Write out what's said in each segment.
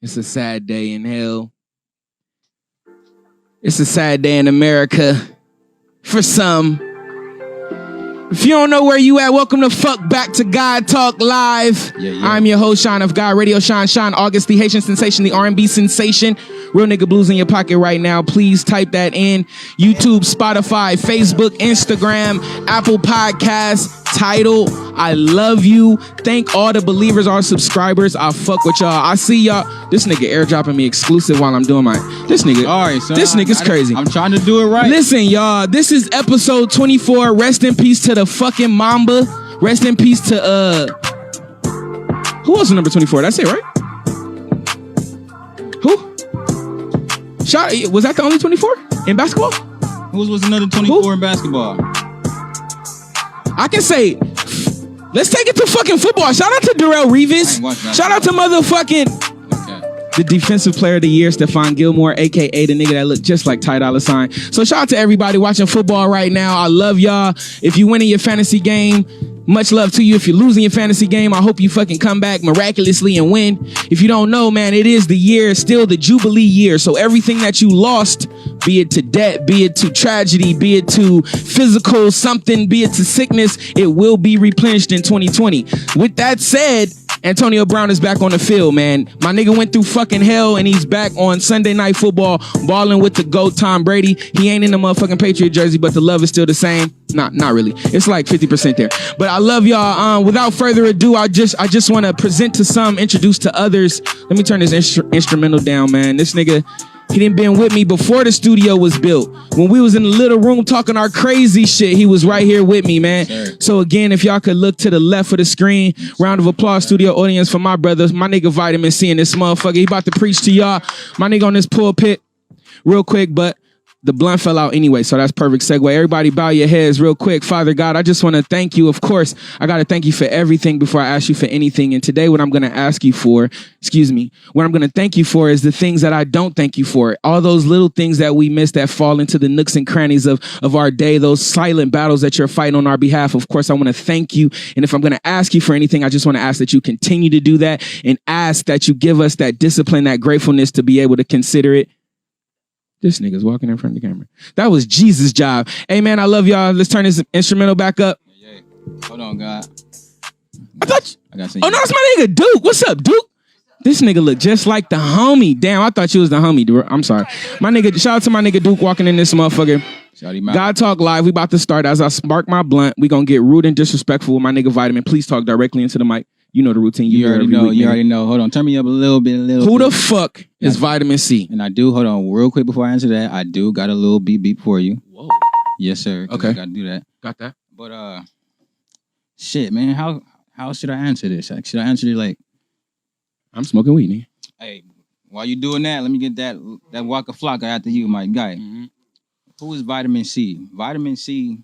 It's a sad day in hell. It's a sad day in America for some. If you don't know where you at, welcome to Fuck Back to God Talk Live. Yeah. I'm your host, Sean of God Radio. Sean, August, the Haitian sensation, the R&B sensation. Real nigga blues in your pocket right now. Please type that in. YouTube, Spotify, Facebook, Instagram, Apple Podcasts. Title, I love you. Thank all the believers, our subscribers. I fuck with y'all. I see y'all. This nigga airdropping me exclusive while I'm doing this nigga. All right, son. This nigga's crazy. I'm trying to do it right. Listen, y'all. This is episode 24. Rest in peace to the fucking Mamba. Rest in peace to who else is number 24? That's it, right? Who? Was that the only 24 in basketball? Who was another 24 in basketball? I can say, let's take it to fucking football. Shout out to Darrell Revis. Shout out to motherfucking the defensive player of the year, Stephon Gilmore, a.k.a. the nigga that looked just like Ty Dolla $ign. So shout out to everybody watching football right now. I love y'all. If you winning your fantasy game, much love to you. If you're losing your fantasy game, I hope you fucking come back miraculously and win. If you don't know, man, it is the year, still the Jubilee year. So everything that you lost, be it to debt, be it to tragedy, be it to physical something, be it to sickness, it will be replenished in 2020. With that said, Antonio Brown is back on the field, man. My nigga went through fucking hell and he's back on Sunday Night Football balling with the GOAT Tom Brady. He ain't in the motherfucking Patriot jersey, but the love is still the same. Not really. It's like 50% there. But I love y'all. Without further ado, I just want to present to some, introduce to others. Let me turn this instrumental down, man. This nigga, he done been with me before the studio was built. When we was in the little room talking our crazy shit, he was right here with me, man. Sure. So again, if y'all could look to the left of the screen, round of applause, studio audience for my brothers, my nigga Vitamin C and this motherfucker. He about to preach to y'all. My nigga on this pulpit real quick, but the blunt fell out anyway, so that's perfect segue. Everybody bow your heads real quick. Father God, I just want to thank you. Of course, I got to thank you for everything before I ask you for anything. And today what I'm going to ask you for, what I'm going to thank you for is the things that I don't thank you for. All those little things that we miss that fall into the nooks and crannies of our day, those silent battles that you're fighting on our behalf. Of course, I want to thank you. And if I'm going to ask you for anything, I just want to ask that you continue to do that and ask that you give us that discipline, that gratefulness to be able to consider it. This nigga's walking in front of the camera. That was Jesus' job. Hey, man, I love y'all. Let's turn this instrumental back up. Yeah. Hold on, God. I got no, that's my nigga, Duke. What's up, Duke? This nigga look just like the homie. Damn, I thought you was the homie. I'm sorry. My nigga, shout out to my nigga Duke walking in this motherfucker. God Talk Live. We about to start. As I spark my blunt, we gonna get rude and disrespectful with my nigga Vitamin. Please talk directly into the mic. You know the routine. You already know. You already know. Hold on. Turn me up a little bit. Who the fuck is Vitamin C? And I do. Hold on. Real quick before I answer that, I do got a little beep for you. Whoa. Yes, sir. Okay. I got to do that. Got that. But shit, man. How should I answer this? Should I answer it like? I'm smoking weed, nigga. Hey, while you doing that, let me get that Waka Flocka after you, my guy. Mm-hmm. Who is Vitamin C? Vitamin C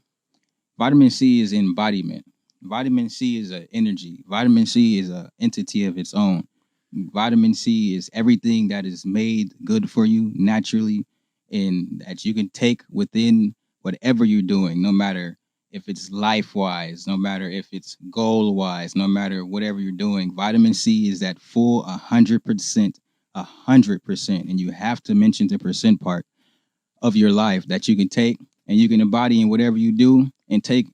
is embodiment. Vitamin C is an energy. Vitamin C is an entity of its own. Vitamin C is everything that is made good for you naturally and that you can take within whatever you're doing, no matter if it's life-wise, no matter if it's goal-wise, no matter whatever you're doing. Vitamin C is that full 100%, and you have to mention the percent part of your life that you can take and you can embody in whatever you do and take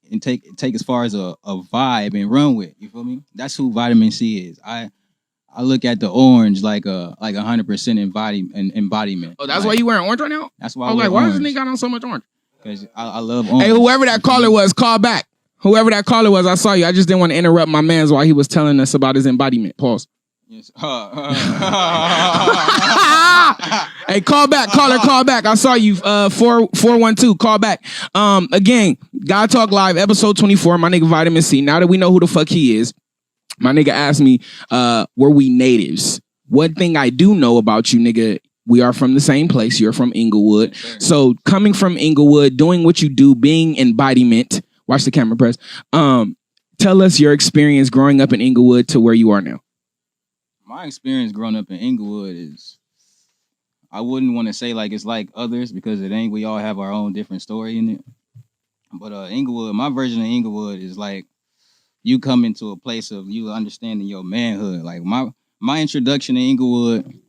as far as a vibe and run with. You feel me? That's who Vitamin C is. I look at the orange like 100% embodiment. Oh, that's why you wearing orange right now? That's why. I was like, why does this nigga got on so much orange? Because I love orange. Hey, whoever that caller was, call back. Whoever that caller was, I saw you. I just didn't want to interrupt my man's while he was telling us about his embodiment. Pause. Yes. Hey, call back, caller, call back. I saw you, 412, call back. Again, God Talk Live, episode 24, my nigga Vitamin C. Now that we know who the fuck he is, my nigga asked me, were we natives? One thing I do know about you, nigga, we are from the same place. You're from Inglewood. Sure. So coming from Inglewood, doing what you do, being embodiment, watch the camera press. Tell us your experience growing up in Inglewood to where you are now. My experience growing up in Inglewood is, I wouldn't want to say like it's like others because it ain't. We all have our own different story in it. But Inglewood, my version of Inglewood is like you come into a place of you understanding your manhood. Like my introduction to Inglewood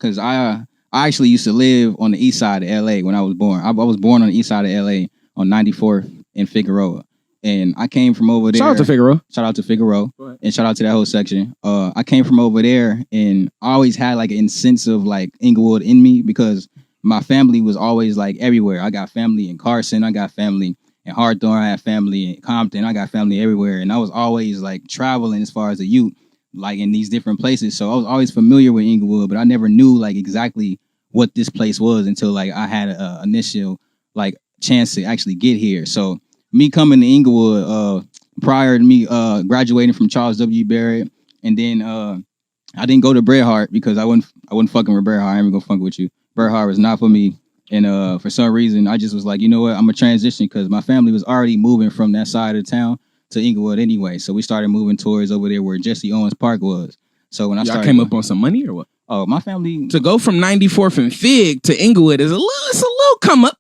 because I actually used to live on the east side of LA when I was born. I was born on the east side of LA on 94th in Figueroa. And I came from over there. Shout out to Figueroa. Shout out to Figueroa. And shout out to that whole section. I came from over there, and I always had like a sense of like Inglewood in me because my family was always like everywhere. I got family in Carson. I got family in Hawthorne. I had family in Compton. I got family everywhere. And I was always like traveling as far as a youth, like in these different places. So I was always familiar with Inglewood, but I never knew like exactly what this place was until like I had an initial like chance to actually get here. So me coming to Inglewood, prior to me graduating from Charles W. Barrett, and then I didn't go to Bret Hart because I wasn't fucking with Bret Hart. I ain't gonna fuck with you. Bret Hart was not for me. And for some reason, I just was like, you know what? I'm gonna transition because my family was already moving from that side of town to Inglewood anyway. So we started moving towards over there where Jesse Owens Park was. So when I started, came up on some money or what? Oh, my family to go from 94th and Fig to Inglewood is a little come up.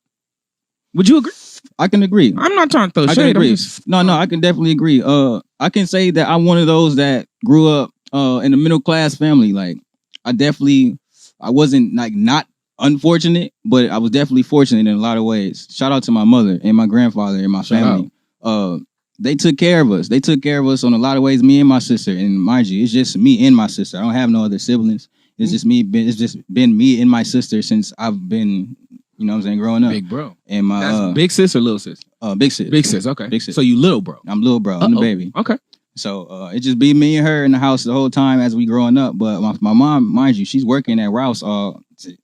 Would you agree? I can agree. I'm not trying to throw shade. I can agree. No, I can definitely agree. I can say that I'm one of those that grew up in a middle class family. Like I wasn't like not unfortunate, but I was definitely fortunate in a lot of ways. Shout out to my mother and my grandfather and my family. They took care of us. They took care of us on a lot of ways, me and my sister. And mind you, it's just me and my sister. I don't have no other siblings. It's just me. It's just been me and my sister since I've been, you know what I'm saying, growing up. Big bro. And my that's big sis or little sis? Big sis. Big sis, okay. Big sis. So you little bro. I'm little bro. I'm the baby. Okay. So it just be me and her in the house the whole time as we growing up. But my mom, mind you, she's working at Rouse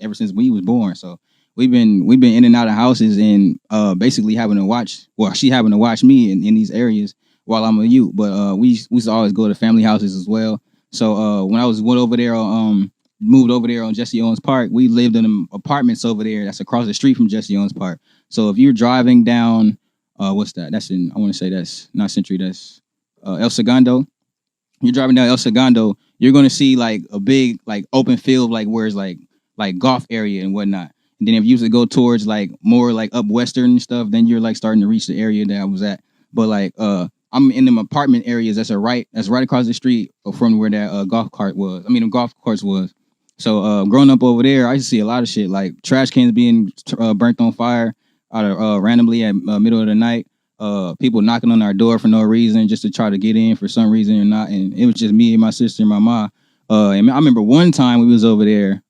ever since we was born. So we've been in and out of houses and basically having to watch. Well, she having to watch me in these areas while I'm a youth. But we used to always go to family houses as well. So when I went over there, moved over there on Jesse Owens Park, we lived in them apartments over there. That's across the street from Jesse Owens Park. So if you're driving down, what's that? That's in. I want to say that's not Century. That's El Segundo. You're driving down El Segundo, you're gonna see like a big like open field, like where it's like golf area and whatnot. And then if you used to go towards like more like up western and stuff, then you're like starting to reach the area that I was at. But like I'm in them apartment areas that's right across the street from where that golf course was. So growing up over there, I used to see a lot of shit like trash cans being burnt on fire out of randomly at middle of the night. People knocking on our door for no reason, just to try to get in for some reason or not. And it was just me and my sister and my mom. And I remember one time we was over there,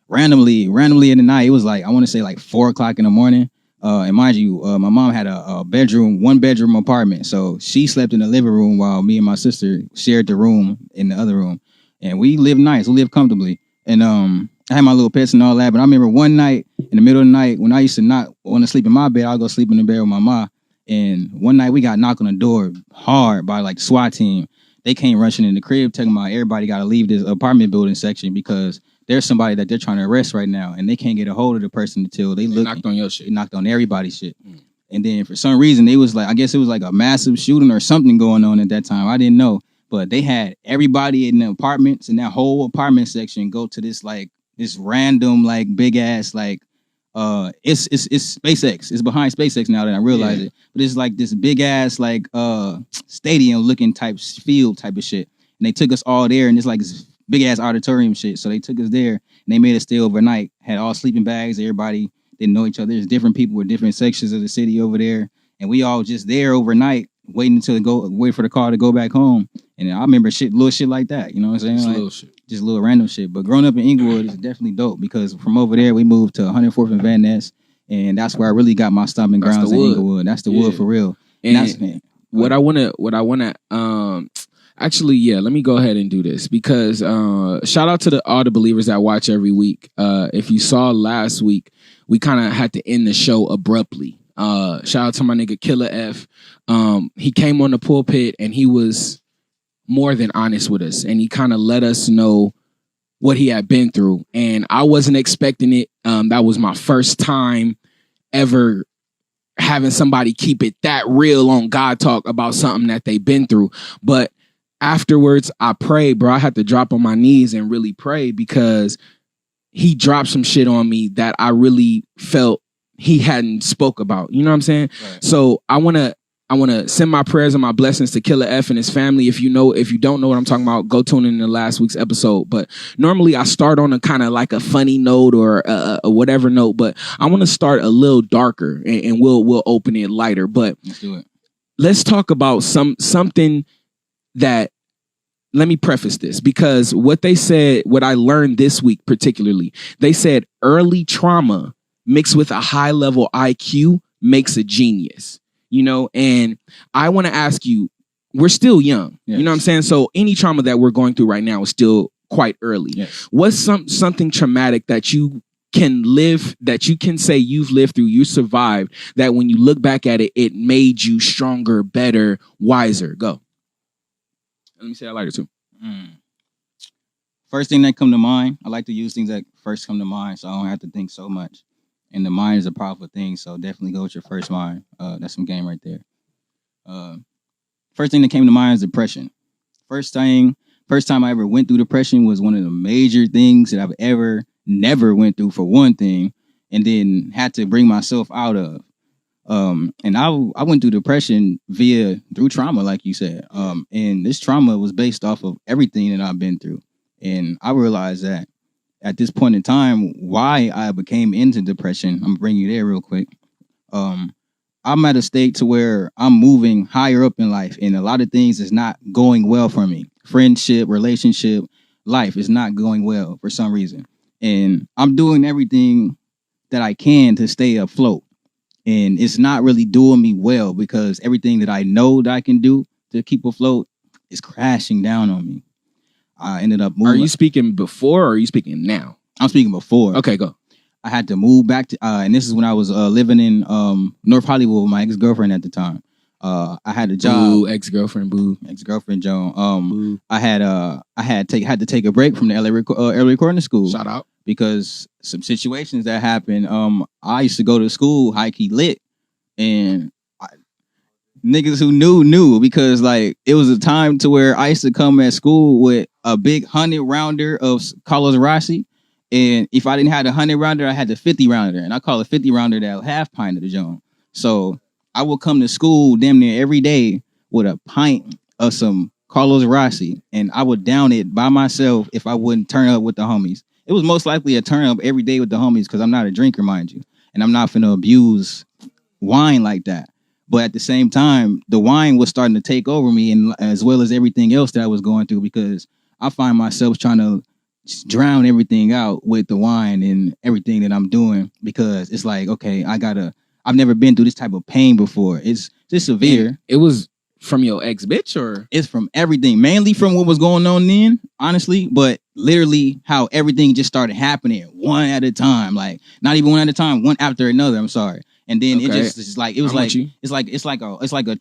randomly in the night. It was like, I want to say like 4:00 in the morning. And mind you, my mom had a one bedroom apartment. So she slept in the living room while me and my sister shared the room in the other room. And we lived nice. We lived comfortably. And I had my little pets and all that. But I remember one night in the middle of the night when I used to not want to sleep in my bed, I'll go sleep in the bed with my mom. And one night we got knocked on the door hard by like the SWAT team. They came rushing in the crib, talking about everybody got to leave this apartment building section because there's somebody that they're trying to arrest right now, and they can't get a hold of the person until they look. Knocked on your shit. They knocked on everybody's shit. And then for some reason, they was like, I guess it was like a massive shooting or something going on at that time. I didn't know, but they had everybody in the apartments in that whole apartment section go to this random like big ass like. It's SpaceX. It's behind SpaceX now that I realize it. But it's like this big ass like stadium looking type field type of shit. And they took us all there, and it's like this big ass auditorium shit. So they took us there and they made us stay overnight. Had all sleeping bags. Everybody didn't know each other. There's different people with different sections of the city over there, and we all just there overnight, waiting wait for the car to go back home. And I remember little shit like that. You know what I'm saying? Little shit. Just little random shit. But growing up in Inglewood is definitely dope because from over there we moved to 104th and Van Ness, and that's where I really got my stomping grounds in Inglewood. That's the wood for real. And what I wanna actually, let me go ahead and do this because shout out to all the believers that watch every week. If you saw last week, we kind of had to end the show abruptly. Shout out to my nigga Killer F. He came on the pulpit and he was more than honest with us, and he kind of let us know what he had been through, and I wasn't expecting it. That was my first time ever having somebody keep it that real on God Talk about something that they've been through. But afterwards, I prayed, bro. I had to drop on my knees and really pray because he dropped some shit on me that I really felt he hadn't spoke about. You know what I'm saying? Right. So I want I want to send my prayers and my blessings to Killer F and his family. If you don't know what I'm talking about, go tune in to last week's episode. But normally I start on a kind of like a funny note or a whatever note, but I want to start a little darker and we'll open it lighter. But let's do it. Let's talk about something that, let me preface this, because what I learned this week particularly, they said early trauma mixed with a high level IQ makes a genius, and I want to ask you, we're still young, yes. You know what I'm saying? So any trauma that we're going through right now is still quite early. Yes. What's something traumatic that you can say you've lived through, you survived, that when you look back at it, it made you stronger, better, wiser? Go. Let me say that lighter too. First thing that come to mind, I like to use things that first come to mind so I don't have to think so much. And the mind is a powerful thing, so definitely go with your first mind. That's some game right there. First thing that came to mind is depression. First time I ever went through depression was one of the major things that I've ever never went through, for one thing, and then had to bring myself out of. And I went through depression through trauma, like you said. And this trauma was based off of everything that I've been through. And I realized that at this point in time, why I became into depression, I'm gonna bring you there real quick. I'm at a state to where I'm moving higher up in life, and a lot of things is not going well for me. Friendship, relationship, life is not going well for some reason. And I'm doing everything that I can to stay afloat. And it's not really doing me well because everything that I know that I can do to keep afloat is crashing down on me. I ended up moving. Are you speaking before or are you speaking now? I'm speaking before. Okay, go. I had to move back to, and this is when I was living in North Hollywood with my ex-girlfriend at the time. I had a job. Boo, ex-girlfriend, Joan. Boo. I had to take a break from the LA recording school. Shout out. Because some situations that happened, I used to go to school high-key lit, and niggas who knew because like it was a time to where I used to come at school with a big 100-rounder of Carlos Rossi, and if I didn't have the 100-rounder, I had the 50-rounder, and I call it 50-rounder that half pint of the joint. So I would come to school damn near every day with a pint of some Carlos Rossi, and I would down it by myself if I wouldn't turn up with the homies. It was most likely a turn up every day with the homies because I'm not a drinker, mind you. And I'm not finna abuse wine like that. But at the same time, the wine was starting to take over me, and as well as everything else that I was going through, because I find myself trying to drown everything out with the wine and everything that I'm doing, because it's like, okay, I've never been through this type of pain before. It's just severe. And it was from your ex bitch, or? It's from everything, mainly from what was going on then, honestly, but literally how everything just started happening one at a time, like not even one at a time, one after another. I'm sorry. And then it's like a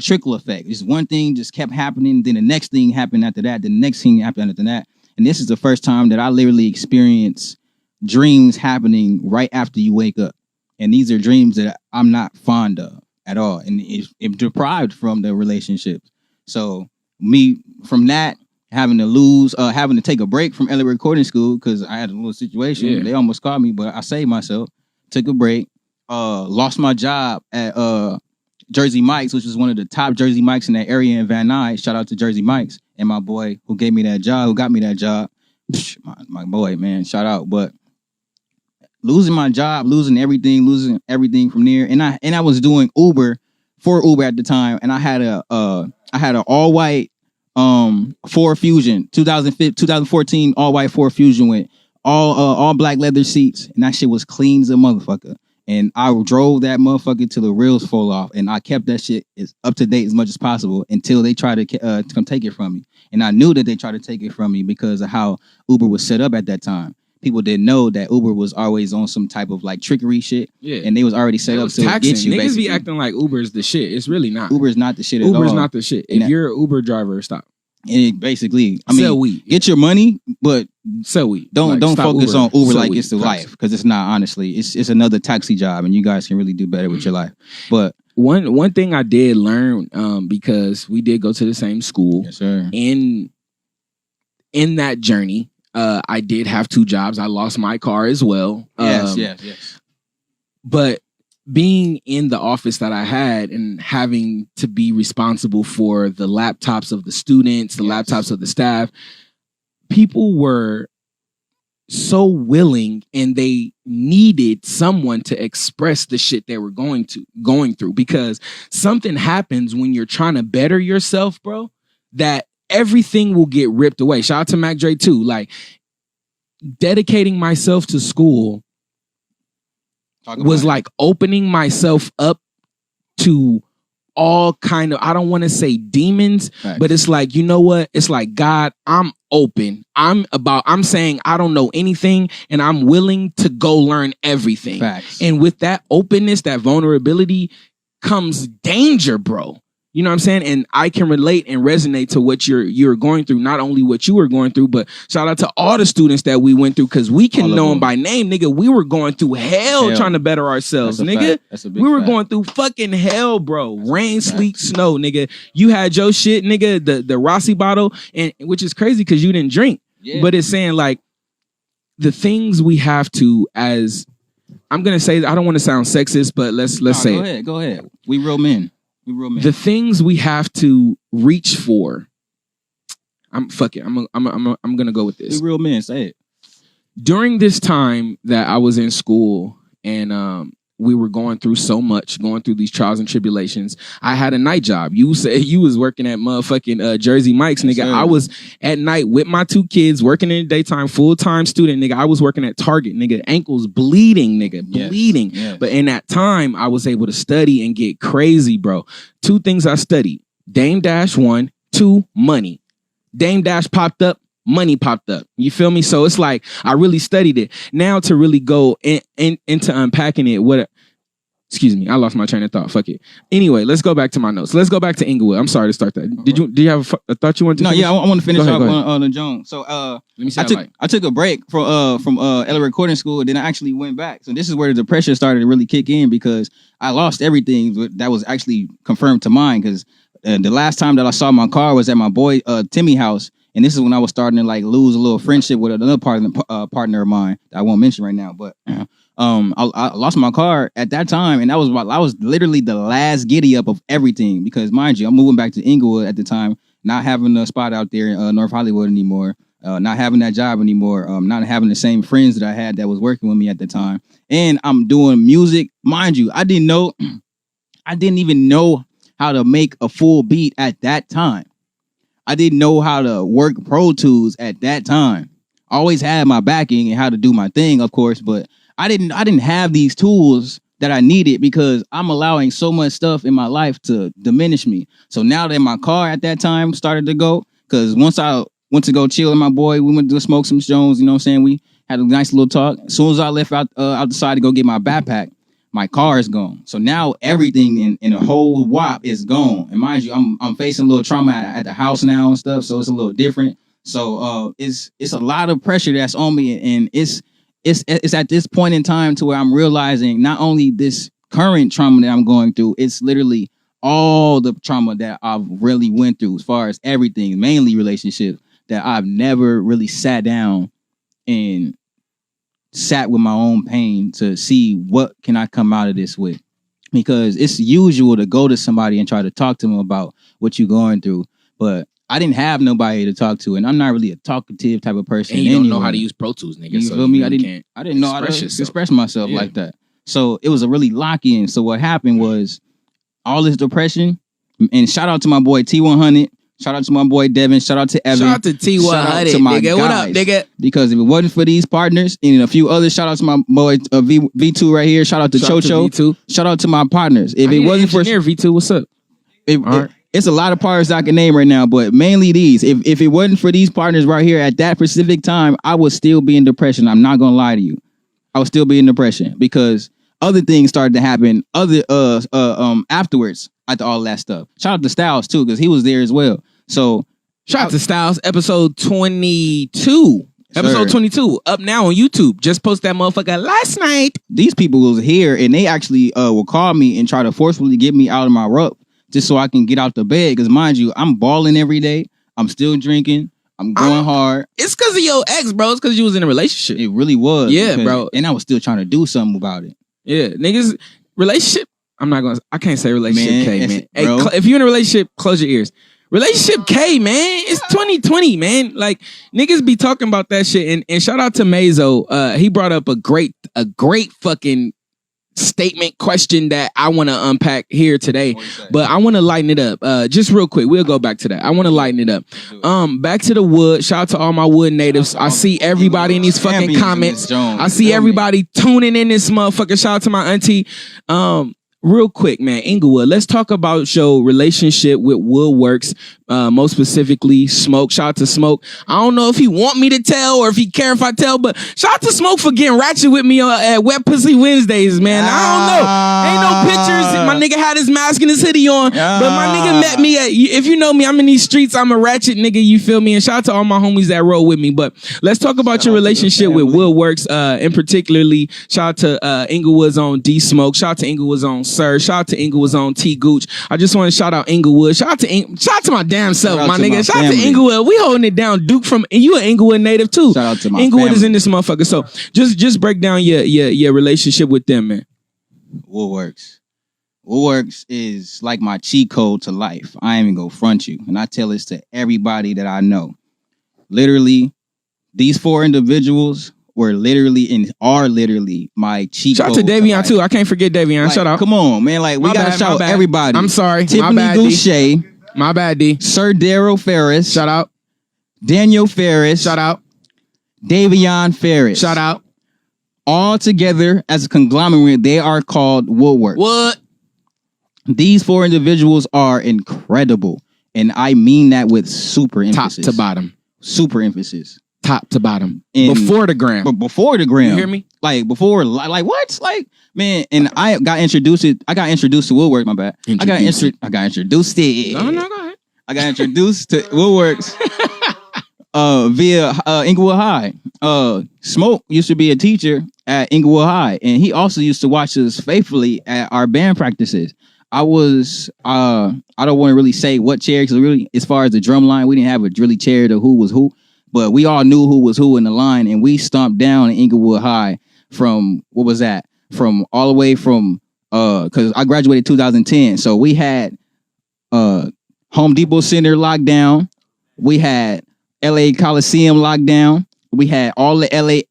trickle effect. Just one thing just kept happening, then the next thing happened after that, the next thing happened after that. And this is the first time that I literally experienced dreams happening right after you wake up. And these are dreams that I'm not fond of at all. And it deprived from the relationships. So me, from that, having to take a break from LA recording school because I had a little situation. Yeah. They almost caught me, but I saved myself. Took a break. Lost my job at Jersey Mike's, which was one of the top Jersey Mike's in that area in Van Nuys. Shout out to Jersey Mike's and my boy who got me that job. My boy, man, shout out. But losing my job, losing everything from there, and I was doing Uber at the time, and I had a all white Ford Fusion 2014 all white Ford Fusion with all black leather seats, and that shit was clean as a motherfucker. And I drove that motherfucker till the wheels fall off, and I kept that shit as up to date as much as possible until they tried to come take it from me. And I knew that they tried to take it from me because of how Uber was set up at that time. People didn't know that Uber was always on some type of like trickery shit. Yeah. And they was already set up to get you. Niggas basically be acting like Uber's the shit. It's really not. Uber's not the shit at all. Uber's not the shit. If you're an Uber driver, stop. And basically, sell weed. Get your money, but sell weed. Don't focus on Uber like it's the life, because it's not. Honestly, it's another taxi job, and you guys can really do better with your life. But one thing I did learn, because we did go to the same school. Yes, sir. In that journey, I did have 2 jobs. I lost my car as well. Yes. But being in the office that I had and having to be responsible for the laptops of the students, the laptops of the staff, people were so willing and they needed someone to express the shit they were going through, because something happens when you're trying to better yourself, bro, that everything will get ripped away. Shout out to Mac Dre too. Like, dedicating myself to school was like opening myself up to all kind of, I don't want to say demons, but it's like, you know what? It's like, God, I'm open. I'm saying I don't know anything and I'm willing to go learn everything. And with that openness, that vulnerability comes danger, bro. You know what I'm saying? And I can relate and resonate to what you're going through. Not only what you were going through, but shout out to all the students that we went through, because we can know them by name, nigga. We were going through hell trying to better ourselves, nigga. We were going through fucking hell, bro. Rain, sleet, snow, nigga. You had your shit, nigga, the Rossi bottle, and which is crazy because you didn't drink. Yeah. But it's saying like the things we have to, as I'm gonna say, I don't want to sound sexist, but let's say it. Go ahead. We real men. The things we have to reach for. I'm gonna go with this. We real men, say it. During this time that I was in school and we were going through so much, going through these trials and tribulations, I had a night job. You said you was working at motherfucking Jersey Mike's, nigga. Sir. I was at night with my 2 kids, working in the daytime, full-time student, nigga. I was working at Target, nigga. Ankles bleeding, nigga. Bleeding. Yes. But in that time, I was able to study and get crazy, bro. 2 things I studied. Dame Dash 1, 2, money. Dame Dash popped up, money popped up. You feel me? So it's like I really studied it. Now to really go into unpacking it, excuse me, I lost my train of thought. Fuck it. Anyway, let's go back to my notes. Let's go back to Inglewood. I'm sorry to start that. Do you have a thought you wanted to finish? I want to finish up on the Jones. So let me see. I took a break from LA recording school, then I actually went back. So this is where the pressure started to really kick in, because I lost everything that was actually confirmed to mine. Because the last time that I saw my car was at my boy Timmy house. And this is when I was starting to like lose a little friendship with another partner of mine that I won't mention right now. But I lost my car at that time, and I was literally the last giddy up of everything. Because mind you, I'm moving back to Inglewood at the time, not having a spot out there in North Hollywood anymore, not having that job anymore, not having the same friends that I had that was working with me at the time, and I'm doing music. Mind you, I didn't even know how to make a full beat at that time. I didn't know how to work Pro Tools at that time. I always had my backing and how to do my thing, of course, but I didn't have these tools that I needed, because I'm allowing so much stuff in my life to diminish me. So now that my car at that time started to go, because once I went to go chill with my boy, we went to smoke some Jones, you know what I'm saying? We had a nice little talk. As soon as I left out the side to go get my backpack, my car is gone. So now everything in the whole WAP is gone. And mind you, I'm facing a little trauma at the house now and stuff, so it's a little different. So it's a lot of pressure that's on me, and it's at this point in time to where I'm realizing not only this current trauma that I'm going through, it's literally all the trauma that I've really went through as far as everything, mainly relationships, that I've never really sat down and sat with my own pain to see what can I come out of this with. Because it's usual to go to somebody and try to talk to them about what you're going through, but I didn't have nobody to talk to, and I'm not really a talkative type of person. And you don't know how to use Pro Tools, nigga. You feel me? I didn't know how to express myself like that. So it was a really lock-in. So what happened was all this depression, and shout out to my boy T100. Shout out to my boy Devin. Shout out to Evan. Shout out to T100, nigga. Guys. What up, nigga? Because if it wasn't for these partners and a few others, shout out to my boy V2 right here. Shout out to Chocho. Shout out to my partners. If it wasn't for V2, what's up? It's a lot of partners I can name right now, but mainly these. If it wasn't for these partners right here at that specific time, I would still be in depression. I'm not gonna lie to you. I would still be in depression because other things started to happen afterwards after all that stuff. Shout out to Styles too, because he was there as well. So shout out to Styles, episode 22. Episode 22 up now on YouTube. Just post that motherfucker last night. These people was here and they actually will call me and try to forcefully get me out of my rut just so I can get out the bed. Because mind you, I'm balling every day. I'm still drinking. I'm going hard. It's because of your ex, bro. It's because you was in a relationship. It really was. Yeah, bro. And I was still trying to do something about it. Yeah, niggas. relationship. I can't say relationship K, man. Hey, Bro. if you're in a relationship, close your ears. Relationship K, man. It's 2020, man. Like, niggas be talking about that shit. And shout out to Mazo. He brought up a great fucking statement question that I want to unpack here today, but I want to lighten it up. Just real quick, we'll go back to that. I want to lighten it up. Back to the wood. Shout out to all my wood natives. I see everybody in these fucking comments. I see everybody tuning in this motherfucker. Shout out to my auntie. Real quick, man, Inglewood, let's talk about your relationship with Woolworths, most specifically Smoke. Shout out to Smoke. I don't know if he want me to tell or if he care if I tell, but shout out to Smoke for getting ratchet with me at Wet Pussy Wednesdays, man. I don't know. Ain't no pictures. My nigga had his mask and his hoodie on, but my nigga met me at, if you know me, I'm in these streets. I'm a ratchet nigga, you feel me? And shout out to all my homies that roll with me. But let's talk about your relationship with Woolworths, and particularly shout out to Inglewood's own D Smoke. Shout out to Inglewood's own Sir. Shout out to Inglewood's own T Gooch. I just want to shout out Inglewood. Shout out to my damn self, my nigga. Shout out to Inglewood. We holding it down. Duke from, and you an Inglewood native too. Shout out to my Inglewood family. is in this motherfucker. So just break down your relationship with them, man. Woolworths is like my cheat code to life. I ain't even gonna front you. And I tell this to everybody that I know. Literally, these 4 individuals are literally my cheat code. Shout out to Davion too. I can't forget Davion. Like, shout out. Come on, man. Like, we gotta shout out everybody. I'm sorry. Tiffany my bad, Goucher. My bad, D. Sir Daryl Ferris. Shout out. Daniel Ferris. Shout out. Davion Ferris. Shout out. All together as a conglomerate, they are called Woolworths. What? These 4 individuals are incredible. And I mean that with super emphasis. Top to bottom. Super emphasis. Top to bottom. And before the gram. But before the gram. You hear me? Like before, like what? Like, man, and I got introduced to Woolworths, my bad. I got introduced to it. No, go ahead. I got introduced to Woolworths via Inglewood High. Smoke used to be a teacher at Inglewood High, and he also used to watch us faithfully at our band practices. I was I don't want to really say what chair, because really, as far as the drum line, we didn't have a really chair to who was who, but we all knew who was who in the line, and we stomped down in Inglewood High from, what was that? From all the way from because I graduated 2010, so we had Home Depot Center locked down. We had LA Coliseum locked down. We had all the LA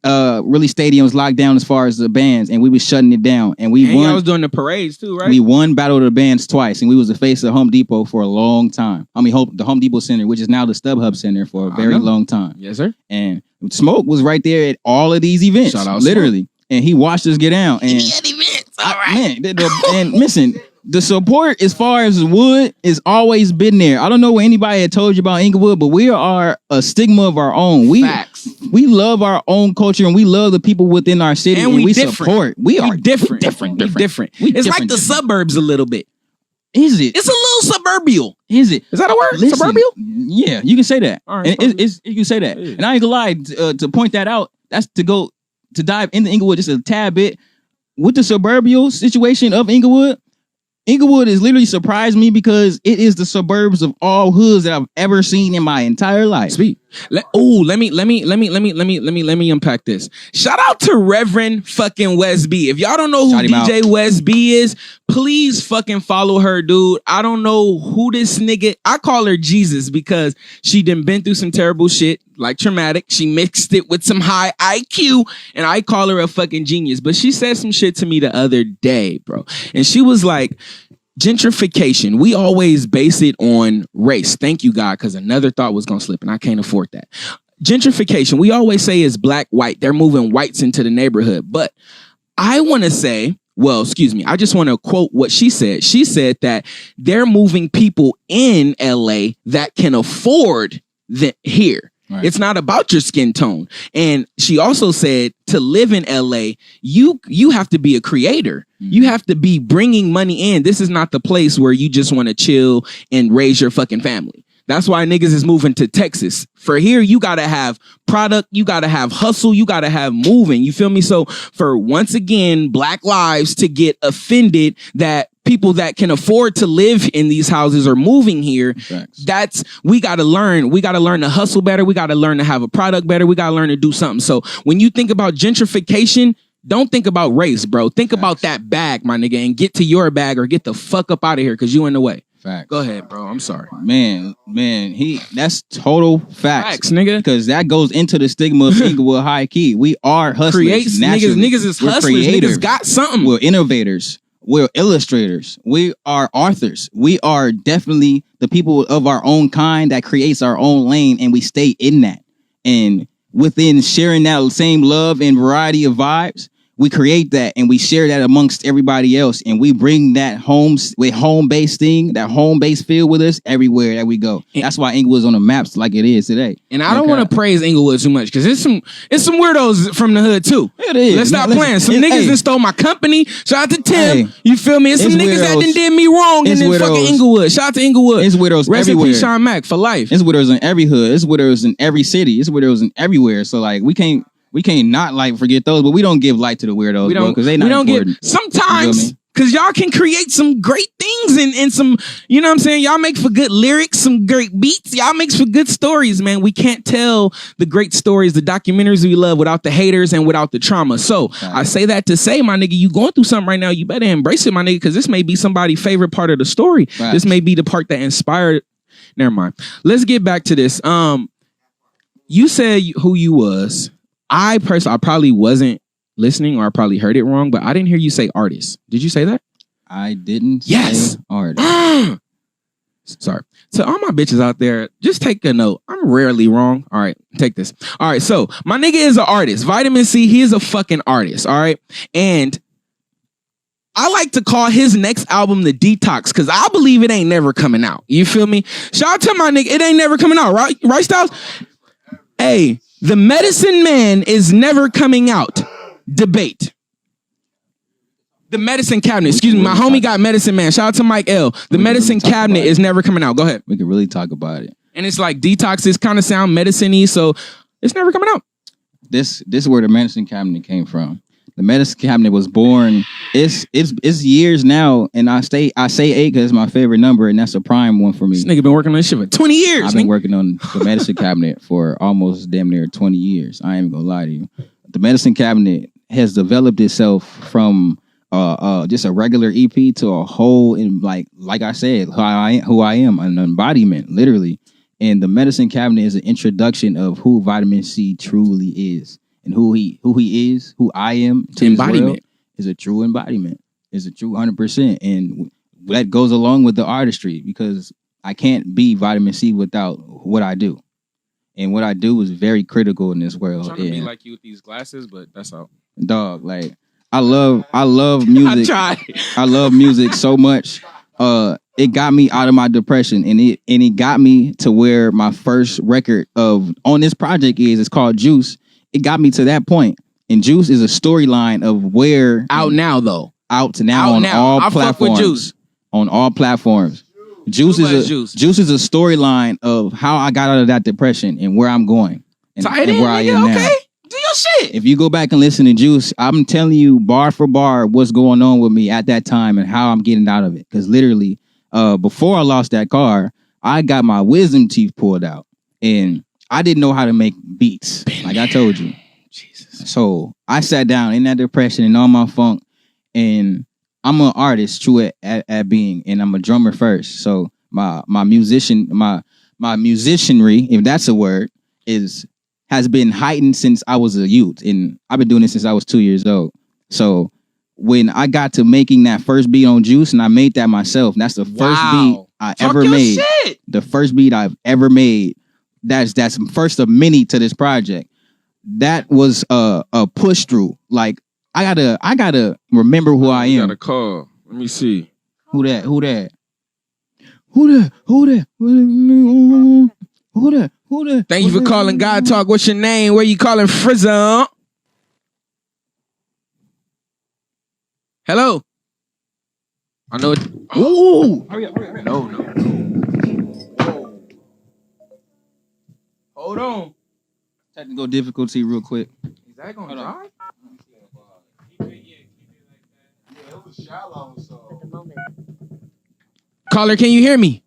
really stadiums locked down as far as the bands, and we was shutting it down. And we won. I was doing the parades too, right? We won Battle of the Bands twice, and we was the face of Home Depot for a long time. I mean, the Home Depot Center, which is now the StubHub Center, for a very long time. Yes, sir. And Smoke was right there at all of these events, Shout out literally. Smoke. And he watched us get down. And events, all right. Man, and listen, the support as far as Wood is always been there. I don't know what anybody had told you about Inglewood, but we are a stigma of our own. Facts. We love our own culture, and we love the people within our city, and we support. We are different. It's like the suburbs a little bit. Is it? It's a little suburbial. Is it? Is that a word? Listen, suburbial? Yeah, you can say that. All right, you can say that. Yeah. And I ain't gonna lie, to point that out, that's to dive into Inglewood just a tad bit. With the suburbial situation of Inglewood, Inglewood has literally surprised me because it is the suburbs of all hoods that I've ever seen in my entire life. Sweet. Let me unpack this. Shout out to Reverend fucking Wes B. If y'all don't know who DJ Wes B is, please fucking follow her, dude. I don't know who this nigga. I call her Jesus because she done been through some terrible shit, like traumatic. She mixed it with some high IQ, and I call her a fucking genius. But she said some shit to me the other day, bro, and she was like, gentrification, we always base it on race. Thank you, God, because another thought was going to slip, and I can't afford that. Gentrification, we always say is black, white. They're moving whites into the neighborhood. But I want to say, well, excuse me, I just want to quote what she said. She said that they're moving people in LA that can afford here. Right. It's not about your skin tone. And she also said to live in LA, you have to be a creator. Mm-hmm. You have to be bringing money in. This is not the place where you just want to chill and raise your fucking family. That's why niggas is moving to Texas. For here, you got to have product. You got to have hustle. You got to have moving. You feel me? So for once again, Black lives to get offended that people that can afford to live in these houses are moving here. Thanks. We got to learn. We got to learn to hustle better. We got to learn to have a product better. We got to learn to do something. So when you think about gentrification, Don't think about race, bro. Think about that bag, my nigga, and get to your bag or get the fuck up out of here because you in the way. Facts. Go ahead, bro. I'm sorry. Man, that's total facts, nigga. Because that goes into the stigma of Inglewood High Key. We are hustlers. Niggas is hustlers. Creators. Niggas got something. We're innovators. We're illustrators. We are authors. We are definitely the people of our own kind that creates our own lane, and we stay in that. And within sharing that same love and variety of vibes, we create that and we share that amongst everybody else. And we bring that home-based thing, that home-based feel with us everywhere that we go. That's why Inglewood's on the maps like it is today. And I don't want to praise Inglewood too much because it's some weirdos from the hood too. It is. Let's stop playing. Some niggas that stole my company. Shout out to Tim. You feel me? It's some niggas that did me wrong in fucking Inglewood. Shout out to Inglewood. It's widows Rest everywhere. in peace, Sean Mack, for life. It's widows in every hood. It's widows in every city. It's widows in everywhere. So like we can't not like forget those, but we don't give light to the weirdos, bro, because they not important. Sometimes, because y'all can create some great things and some, you know what I'm saying? Y'all make for good lyrics, some great beats. Y'all makes for good stories, man. We can't tell the great stories, the documentaries we love without the haters and without the trauma. So I say that to say, my nigga, you going through something right now. You better embrace it, my nigga, because this may be somebody's favorite part of the story. Right. This may be the part that inspired. Never mind. Let's get back to this. You said who you was. I probably wasn't listening or I probably heard it wrong, but I didn't hear you say artist. Did you say that? I didn't say artist. Sorry. So all my bitches out there, just take a note. I'm rarely wrong. All right, take this. All right, so my nigga is an artist. Vitamin C, he is a fucking artist, all right? And I like to call his next album The Detox because I believe it ain't never coming out. You feel me? Shout out to my nigga. It ain't never coming out, right? Right, Styles? Hey, The Medicine Man is never coming out. Debate. The Medicine Cabinet. Excuse me. My homie got Medicine Man. Shout out to Mike L. The Medicine Cabinet is never coming out. Go ahead. We could really talk about it. And it's like Detox is kind of sound medicine-y, so it's never coming out. This is where the Medicine Cabinet came from. The Medicine Cabinet was born. It's years now, and I say 8 because it's my favorite number, and that's a prime one for me. This nigga been working on this shit for 20 years. I've been working on the Medicine Cabinet for almost damn near 20 years. I ain't even gonna lie to you. The Medicine Cabinet has developed itself from just a regular EP to a whole, and like I said, who I am, an embodiment, literally. And the Medicine Cabinet is an introduction of who Vitamin C truly is. And who he is, who I am to embodiment is a true embodiment, is a true 100%. And that goes along with the artistry because I can't be Vitamin C without what I do. And what I do is very critical in this world. I'm trying to be like you with these glasses, but that's all. Dog, like I love music. I love music so much. It got me out of my depression, and it got me to where my first record on this project it's called Juice. It got me to that point. And Juice is a storyline of where... Out now, though. Out now on all platforms. Fuck with Juice. On all platforms. Juice is a storyline of how I got out of that depression and where I'm going. And where I am now. Okay. Do your shit. If you go back and listen to Juice, I'm telling you bar for bar what's going on with me at that time and how I'm getting out of it. Because literally, before I lost that car, I got my wisdom teeth pulled out. And... I didn't know how to make beats, like I told you. Jesus. So I sat down in that depression and all my funk, and I'm an artist, true at being, and I'm a drummer first. So my musicianry, if that's a word, has been heightened since I was a youth, and I've been doing it since I was 2 years old. So when I got to making that first beat on Juice, and I made that myself, and that's the first beat I ever made. Shit. The first beat I've ever made. That's first of many to this project. That was a push through. Like I gotta remember who I am. Got a call. Let me see. Who that? Thank you for calling God Talk. What's your name? Where you calling Frizzle? Hello. I know it. Ooh. Hurry up. No. Hold on. Technical difficulty real quick. Is that going to drive? Caller, can you hear me?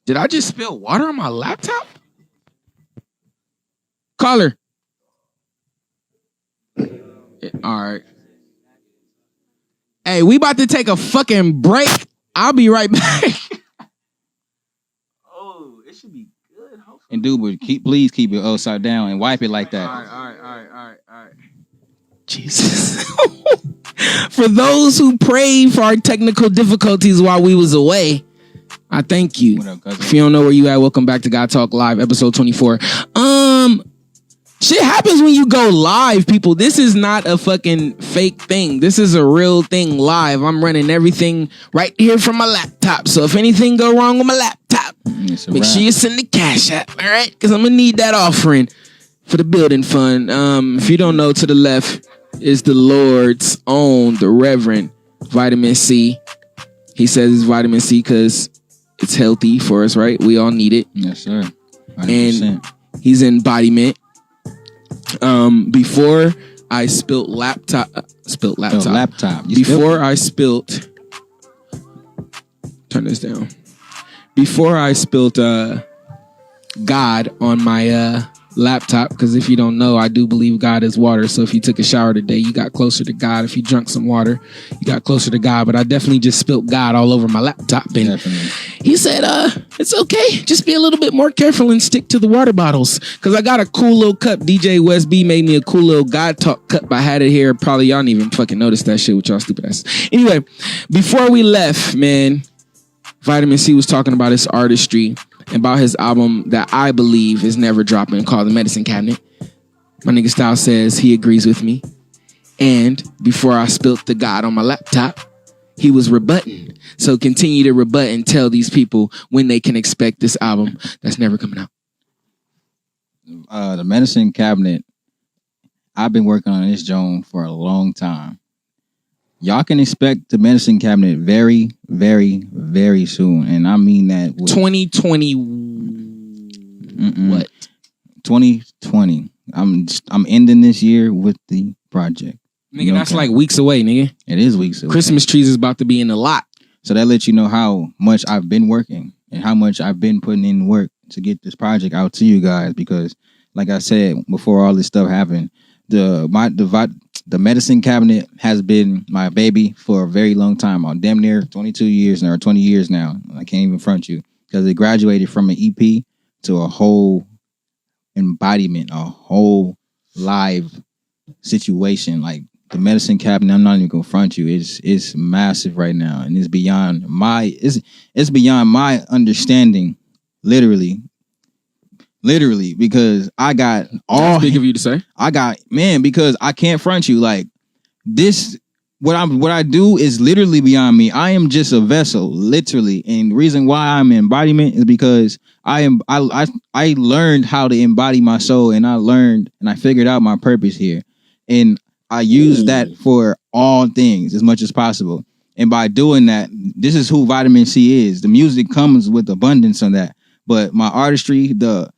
Did I just spill water on my laptop? Caller. All right. Hey, we about to take a fucking break. I'll be right back. Oh, it should be good. Hopefully. And dude, but please keep it upside down and wipe it like that. All right. Jesus. For those who prayed for our technical difficulties while we was away, I thank you. What up, cousin? If you don't know where you at, welcome back to God Talk Live, episode 24. Shit happens when you go live, people. This is not a fucking fake thing. This is a real thing live. I'm running everything right here from my laptop. So if anything go wrong with my laptop, make sure you send the cash app, all right? Because I'm going to need that offering for the building fund. If you don't know, to the left is the Lord's own, the Reverend Vitamin C. He says it's vitamin C because it's healthy for us, right? We all need it. Yes, sir. 100%. And he's embodiment. Before I spilt laptop. Before I spilt, turn this down. Before I spilt God on my laptop, because if you don't know, I do believe God is water. So if you took a shower today, you got closer to God. If you drank some water, you got closer to God. But I definitely just spilt God all over my laptop. And Definitely. he said, it's okay. Just be a little bit more careful and stick to the water bottles. Because I got a cool little cup. DJ West B made me a cool little God Talk cup. I had it here. Probably y'all didn't even fucking notice that shit with y'all stupid ass. Anyway, before we left, man, Vitamin C was talking about his artistry, about his album that I believe is never dropping, called The Medicine Cabinet. My nigga Style says he agrees with me. And before I spilt the God on my laptop, he was rebutting. So continue to rebut and tell these people when they can expect this album that's never coming out. The Medicine Cabinet, I've been working on this joint for a long time. Y'all can expect the Medicine Cabinet very, very, very soon. And I mean that with 2020. What? 2020. I'm ending this year with the project. Nigga, that's like weeks away, nigga. It is weeks away. Christmas trees is about to be in the lot. So that lets you know how much I've been working and how much I've been putting in work to get this project out to you guys. Because, like I said, before all this stuff happened, the Medicine Cabinet has been my baby for a very long time. I'm damn near 22 years now, or 20 years now. I can't even front you because it graduated from an EP to a whole embodiment, a whole live situation. Like the Medicine Cabinet, I'm not even gonna front you. It's massive right now, and it's beyond my understanding, literally, because I got all. Big of you to say. Because I can't front you like this. What I do is literally beyond me. I am just a vessel, literally, and the reason why I'm embodiment is because I learned how to embody my soul, and I figured out my purpose here, and I use that for all things as much as possible. And by doing that, this is who Vitamin C is. The music comes with abundance on that, but my artistry, the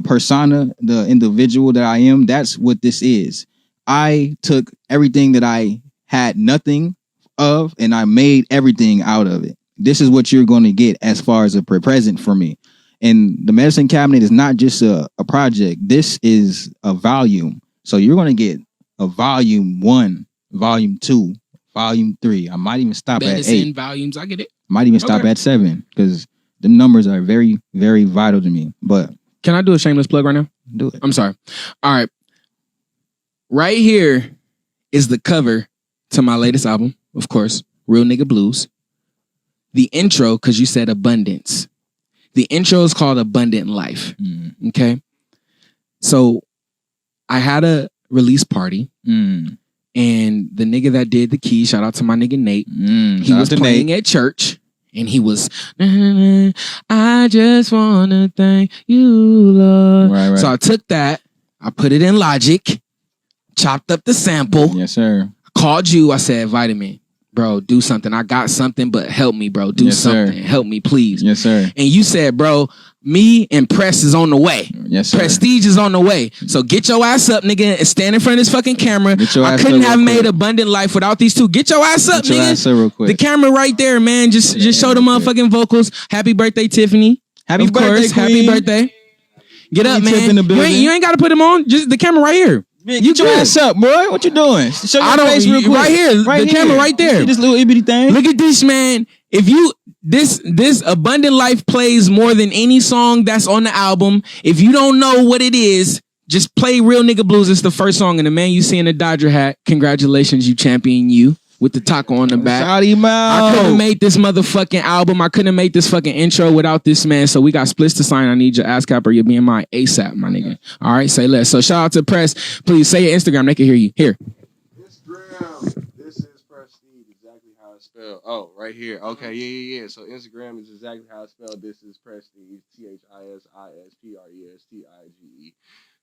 persona, the individual that I am, that's what this is. I took everything that I had nothing of, and I made everything out of it. This is what you're going to get as far as a present for me. And the Medicine Cabinet is not just a project. This is a volume. So you're going to get a volume 1, volume 2, volume 3. I might even stop at 8. Volumes, I get it. Might even stop at 7 because the numbers are very, very vital to me. But can I do a shameless plug right now? Do it. I'm sorry. All right. Right here is the cover to my latest album, of course, Real Nigga Blues. The intro, because you said abundance. The intro is called Abundant Life. Okay? So I had a release party, and the nigga that did the key, shout out to my nigga Nate, he was playing at church. And he was, I just want to thank you, Lord. Right. So I took that, I put it in Logic, chopped up the sample. Yes, sir. Called you. I said, Vitamin, bro, do something. I got something, but help me, bro. Do something. Sir. Help me, please. Yes, sir. And you said, bro, me and Press is on the way. Yes, sir. Prestige is on the way. So get your ass up, nigga, and stand in front of this fucking camera. I couldn't have made Abundant Life without these two. Get your ass up, nigga. Get your ass up real quick. The camera right there, man. Just show the motherfucking vocals. Happy birthday, Tiffany. Happy birthday, Queen. Happy birthday. Get up, man. You ain't got to put them on. Just the camera right here. Man, get your ass up, boy. What you doing? Show your face real quick. Right here. The camera right there. See this little itty thing? Look at this, man. If you this Abundant Life plays more than any song that's on the album. If you don't know what it is, just play Real Nigga Blues. It's the first song, and the man you see in the Dodger hat. Congratulations, you champion, you. With the taco on the back. Shout him out. I couldn't have made this motherfucking album. I couldn't have made this fucking intro without this man. So we got splits to sign. I need your ass cap or you're being my ASAP, my nigga. All right, say less. So shout out to Press. Please say your Instagram. They can hear you. Here. Instagram. This is Prestige. Exactly how it's spelled. Oh, right here. Okay, yeah. So Instagram is exactly how it's spelled. This is Prestige. THISISPRESTIGE.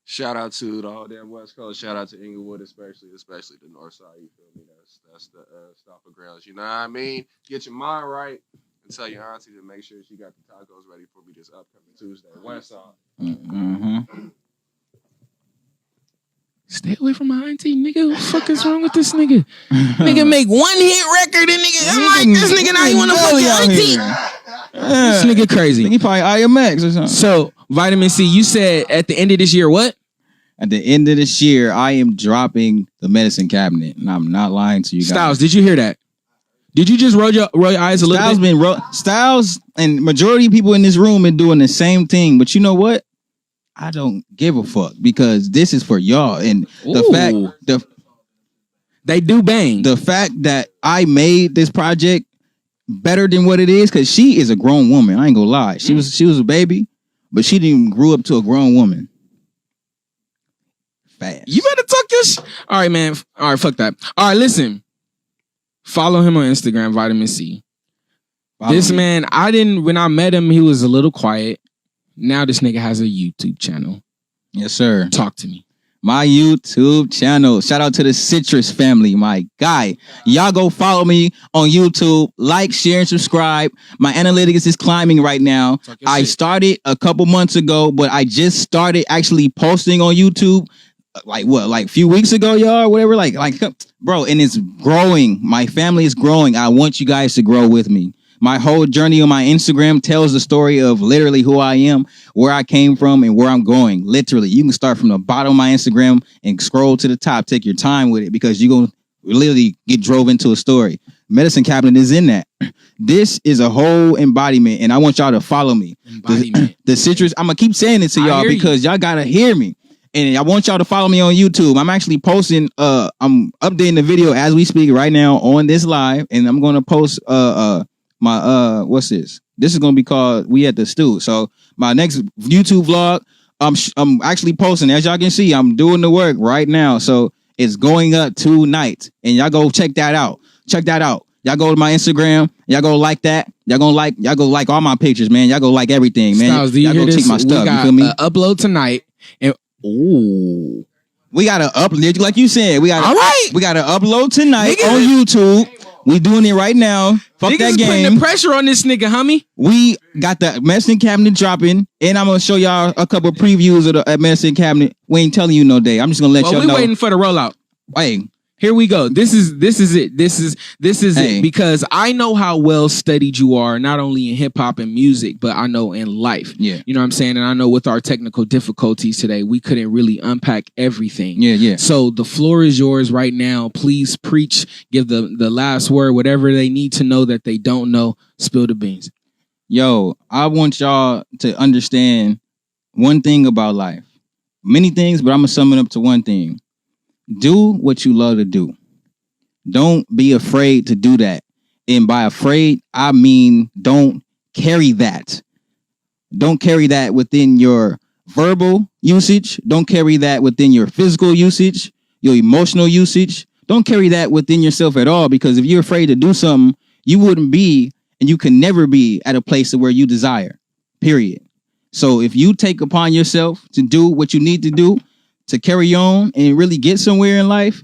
Shout out to the whole damn West Coast. Shout out to Inglewood, especially the North Side. You feel me? That's the stuff of grounds. You know what I mean? Get your mind right and tell your auntie to make sure she got the tacos ready for me this upcoming Tuesday. West Side. Mm-hmm. Stay away from my auntie, nigga. What the fuck is wrong with this nigga? Nigga make one hit record and nigga, I'm like, this nigga now you want to fuck your auntie? This nigga crazy. He probably IMX or something. So, Vitamin C, you said at the end of this year, what? At the end of this year, I am dropping the medicine cabinet, and I'm not lying to you guys. Styles, did you hear that? Did you just roll your eyes a little bit? Styles and majority of people in this room been doing the same thing, but you know what? I don't give a fuck because this is for y'all, and they do bang. The fact that I made this project better than what it is, because she is a grown woman. I ain't gonna lie. She was a baby, but she didn't grow up to a grown woman. Fast. You better talk your All right, man. All right, fuck that. All right, listen. Follow him on Instagram, Vitamin C. Man, when I met him, he was a little quiet. Now this nigga has a YouTube channel. Yes, sir. Talk to me. My YouTube channel. Shout out to the Citrus family, my guy. Y'all go follow me on YouTube. Like, share, and subscribe. My analytics is climbing right now. I started a couple months ago, but I just started actually posting on YouTube. Like a few weeks ago, y'all, or whatever. Like, bro, and it's growing. My family is growing. I want you guys to grow with me. My whole journey on my Instagram tells the story of literally who I am, where I came from, and where I'm going. Literally, you can start from the bottom of my Instagram and scroll to the top. Take your time with it because you're going to literally get drove into a story. Medicine Cabinet is in that. This is a whole embodiment, and I want y'all to follow me. The Citrus, I'm going to keep saying it to y'all because y'all got to hear me. And I want y'all to follow me on YouTube. I'm actually posting, I'm updating the video as we speak right now on this live. And I'm going to post my, what's this? This is going to be called We at the Stew. So my next YouTube vlog, I'm actually posting. As y'all can see, I'm doing the work right now. So it's going up tonight. And y'all go check that out. Check that out. Y'all go to my Instagram. Y'all go like that. Y'all go like all my pictures, man. Y'all go like everything, man. Styles, y'all go check my stuff. You feel me? Upload tonight. And ooh, we gotta upload, like you said. We gotta upload tonight on YouTube. We doing it right now. Fuck niggas that game. Putting the pressure on this nigga, homie. We got the medicine cabinet dropping, and I'm gonna show y'all a couple of previews of the medicine cabinet. We ain't telling you no day. I'm just gonna let y'all know. We waiting for the rollout. Hey. Here we go. This is it. This is it. Because I know how well studied you are, not only in hip hop and music, but I know in life. Yeah. You know what I'm saying? And I know with our technical difficulties today, we couldn't really unpack everything. Yeah. So the floor is yours right now. Please preach, give the last word, whatever they need to know that they don't know. Spill the beans. Yo, I want y'all to understand one thing about life. Many things, but I'm gonna sum it up to one thing. Do what you love to do. Don't be afraid to do that. And by afraid, I mean don't carry that. Don't carry that within your verbal usage. Don't carry that within your physical usage, your emotional usage. Don't carry that within yourself at all, because if you're afraid to do something, you wouldn't be, and you can never be at a place where you desire, period. So if you take upon yourself to do what you need to do, to carry on and really get somewhere in life,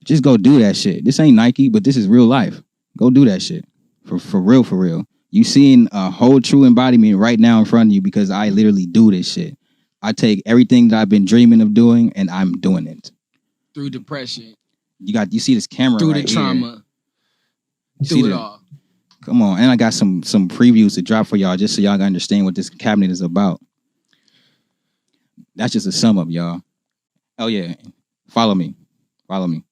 just go do that shit. This ain't Nike, but this is real life. Go do that shit. For real. You seeing a whole true embodiment right now in front of you because I literally do this shit. I take everything that I've been dreaming of doing and I'm doing it. Through depression. You see this camera through right the trauma. Here. Through it all. Come on. And I got some previews to drop for y'all just so y'all can understand what this cabinet is about. That's just a sum up, y'all. Oh, yeah. Follow me. Follow me.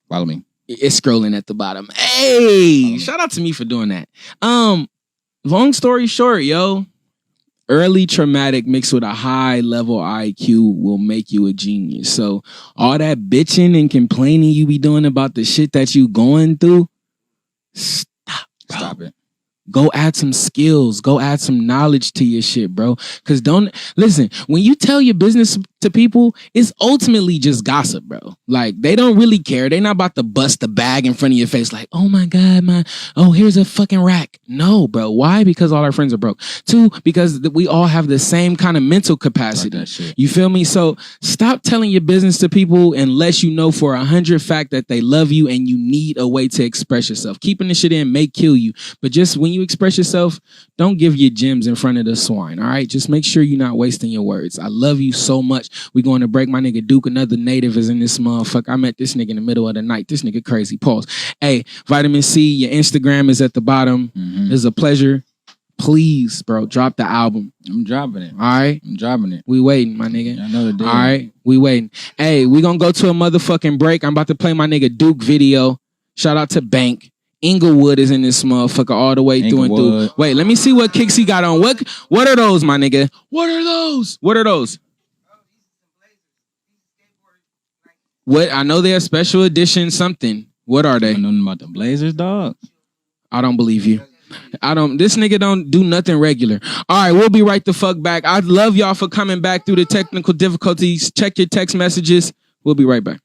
Follow me. It's scrolling at the bottom. Hey, shout out to me for doing that. Long story short, yo, early traumatic mixed with a high level IQ will make you a genius. So all that bitching and complaining you be doing about the shit that you going through, stop, bro. Stop it. Go add some skills. Go add some knowledge to your shit, bro. Because listen, when you tell your business to people, it's ultimately just gossip, bro. Like, they don't really care. They're not about to bust the bag in front of your face like, oh my God, here's a fucking rack. No, bro. Why? Because all our friends are broke. 2, because we all have the same kind of mental capacity. Like you feel me? So stop telling your business to people unless you know for 100 fact that they love you and you need a way to express yourself. Keeping the shit in may kill you, but just when you express yourself, don't give your gems in front of the swine, all right? Just make sure you're not wasting your words. I love you so much. We going to break. My nigga Duke, another native, is in this motherfucker. I met this nigga in the middle of the night. This nigga crazy. Pause. Hey, Vitamin C, your Instagram is at the bottom. It's a pleasure. Please, bro, drop the album. I'm dropping it. All right? I'm dropping it. We waiting, my nigga. I know the deal. All right? We waiting. Hey, we gonna go to a motherfucking break. I'm about to play my nigga Duke video. Shout out to Bank. Inglewood is in this motherfucker all the way through and through. Wait, let me see what kicks he got on. What are those, my nigga? What are those? What are those? What? I know they're special edition something. What are they? I know about the Blazers, dog. I don't believe you. This nigga don't do nothing regular. All right, we'll be right the fuck back. I love y'all for coming back through the technical difficulties. Check your text messages. We'll be right back.